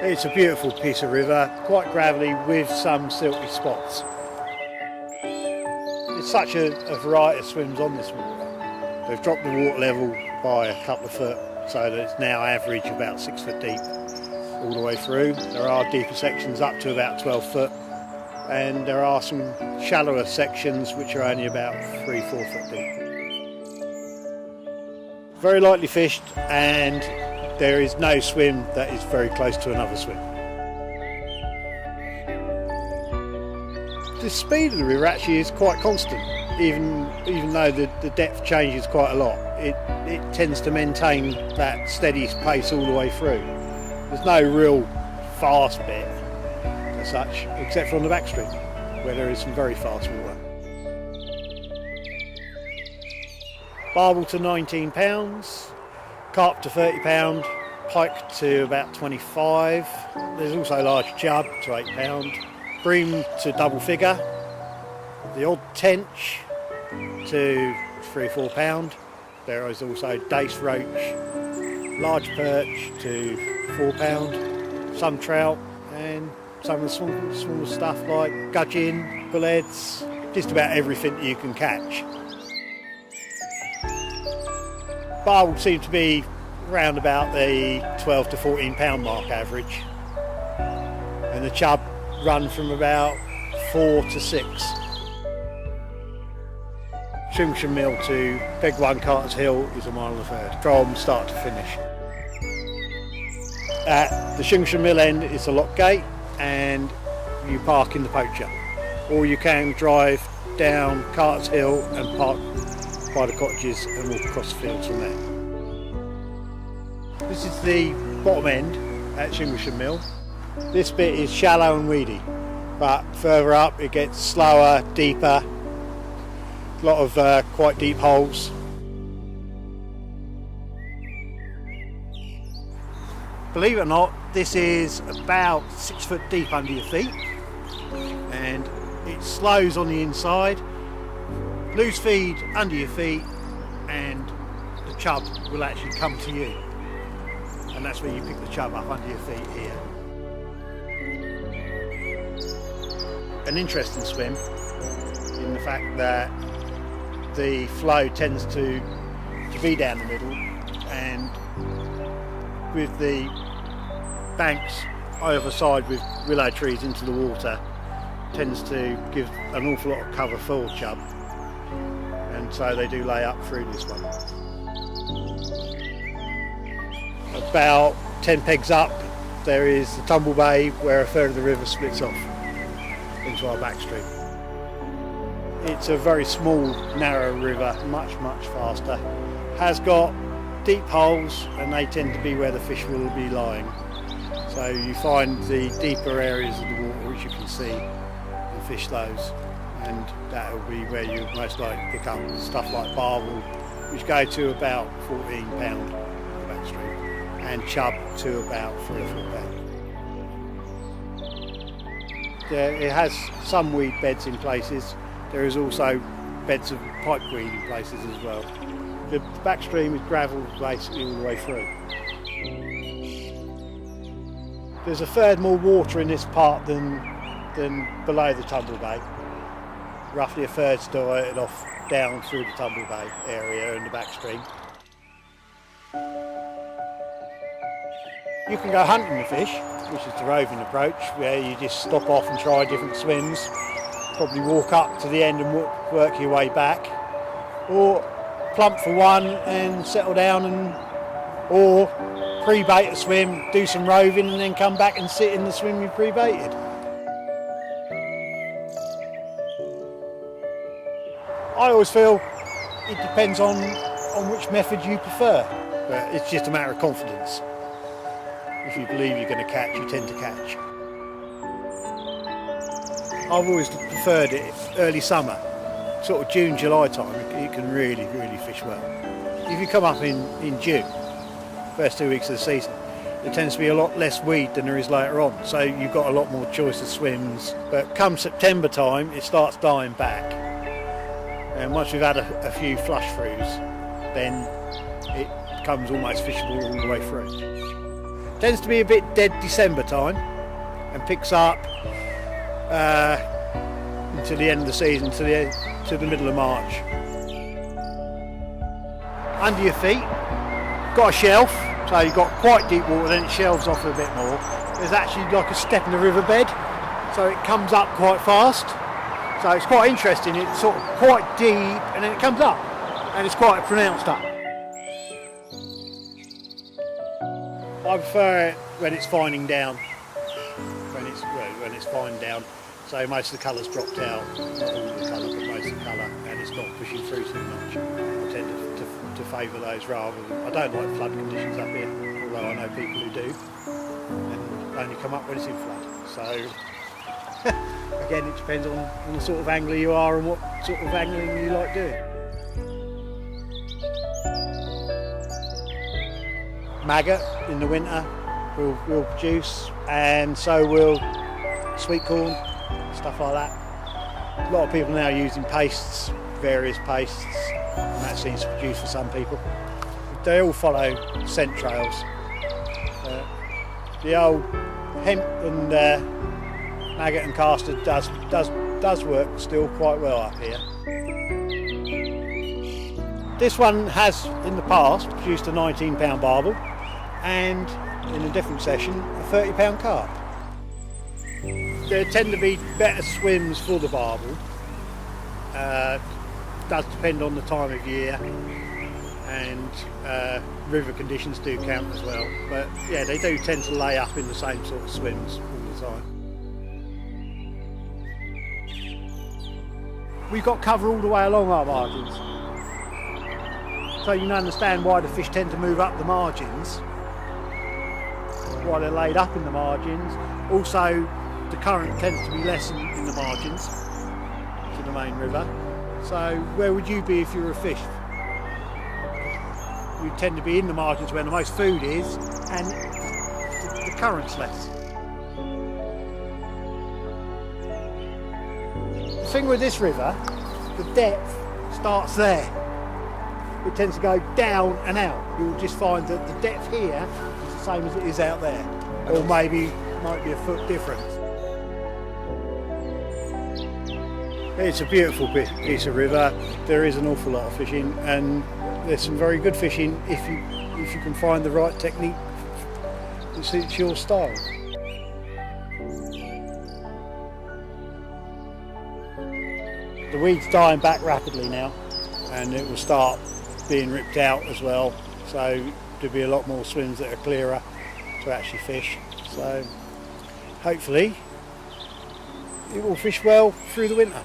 It's a beautiful piece of river, quite gravelly with some silky spots. There's such a variety of swims on this water. They've dropped the water level by a couple of foot so that it's now average about 6 foot deep all the way through. There are deeper sections up to about 12 foot and there are some shallower sections which are only about 3-4 foot deep. Very lightly fished, and there is no swim that is very close to another swim. The speed of the river actually is quite constant, even though the depth changes quite a lot. It tends to maintain that steady pace all the way through. There's no real fast bit as such, except for on the backstream, where there is some very fast water. Barbel to £19, carp to £30, pike to about 25. There's also large chub to £8, bream to double figure, the odd tench to £3-4. There is also dace roach, large perch to £4, some trout, and some of the small stuff like gudgeon, bullheads, just about everything that you can catch. Barbel seem to be around about the 12 to 14 pound mark average, and the chub run from about 4 to 6. Shingsham Mill to Peg 1 Carter's Hill is a mile and a third from start to finish. At the Shingsham Mill end it's a lock gate and you park in the Poacher, or you can drive down Carter's Hill and park by the cottages and walk across the fields from there. This is the bottom end at Shingsham Mill. This bit is shallow and weedy, but further up it gets slower, deeper, a lot of quite deep holes. Believe it or not, this is about 6 foot deep under your feet, and it slows on the inside. Loose feed under your feet and the chub will actually come to you, and that's where you pick the chub up under your feet here. An interesting swim in the fact that the flow tends to be down the middle, and with the banks either side with willow trees into the water tends to give an awful lot of cover for chub, and so they do lay up through this one. About 10 pegs up there is the Tumble Bay, where a third of the river splits off into our backstream. It's a very small, narrow river, much faster. Has got deep holes, and they tend to be where the fish will be lying. So you find the deeper areas of the water which you can see and fish those, and that will be where you most likely pick up stuff like barbel, which go to about 14 pound on the backstream, and chub to about 3 or 4 pound. It has some weed beds in places. There is also beds of pipeweed in places as well. The backstream is gravel basically all the way through. There's a third more water in this part than below the Tumble Bay. Roughly a third's diverted off down through the Tumble Bay area in the backstream. You can go hunting the fish, which is the roving approach, where you just stop off and try different swims, probably walk up to the end and work your way back, or plump for one and settle down, or pre-bait a swim, do some roving and then come back and sit in the swim you pre-baited. I always feel it depends on which method you prefer, but it's just a matter of confidence. If you believe you're going to catch, you tend to catch. I've always preferred it early summer, sort of June, July time. You can really fish well. If you come up in June, first 2 weeks of the season, there tends to be a lot less weed than there is later on, so you've got a lot more choice of swims. But come September time, it starts dying back, and once we've had a few flush throughs, then it becomes almost fishable all the way through. Tends to be a bit dead December time and picks up until the end of the season, to the middle of March. Under your feet, got a shelf, so you've got quite deep water, then it shelves off a bit more. There's actually like a step in the riverbed, so it comes up quite fast. So it's quite interesting, it's sort of quite deep and then it comes up, and it's quite pronounced up. I prefer it when it's fining down, when it's fined down, so most of the colour's dropped out, not all the colour but most of the colour, and it's not pushing through too much. I tend to favour those rather than, I don't like flood conditions up here, although I know people who do, and only come up when it's in flood. So again, it depends on the sort of angler you are and what sort of angling you like doing. Maggot in the winter will produce, and so will sweet corn, stuff like that. A lot of people now are using pastes, various pastes, and that seems to produce for some people. They all follow scent trails. The old hemp and maggot and castor does work still quite well up here. This one has in the past produced a 19-pound barbel, and in a different session a 30-pound carp. There tend to be better swims for the barbel. Does depend on the time of year, and river conditions do count as well, but yeah, they do tend to lay up in the same sort of swims all the time. We've got cover all the way along our margins, so you can understand why the fish tend to move up the margins, why they're laid up in the margins. Also, the current tends to be less in the margins to the main river. So where would you be if you were a fish? You tend to be in the margins where the most food is, and the current's less. The thing with this river, the depth starts there. It tends to go down and out. You'll just find that the depth here is the same as it is out there, or maybe might be a foot difference. It's a beautiful piece of river. There is an awful lot of fishing, and there's some very good fishing if you can find the right technique that suits your style. The weed's dying back rapidly now, and it will start being ripped out as well, so there'll be a lot more swims that are clearer to actually fish. So hopefully it will fish well through the winter.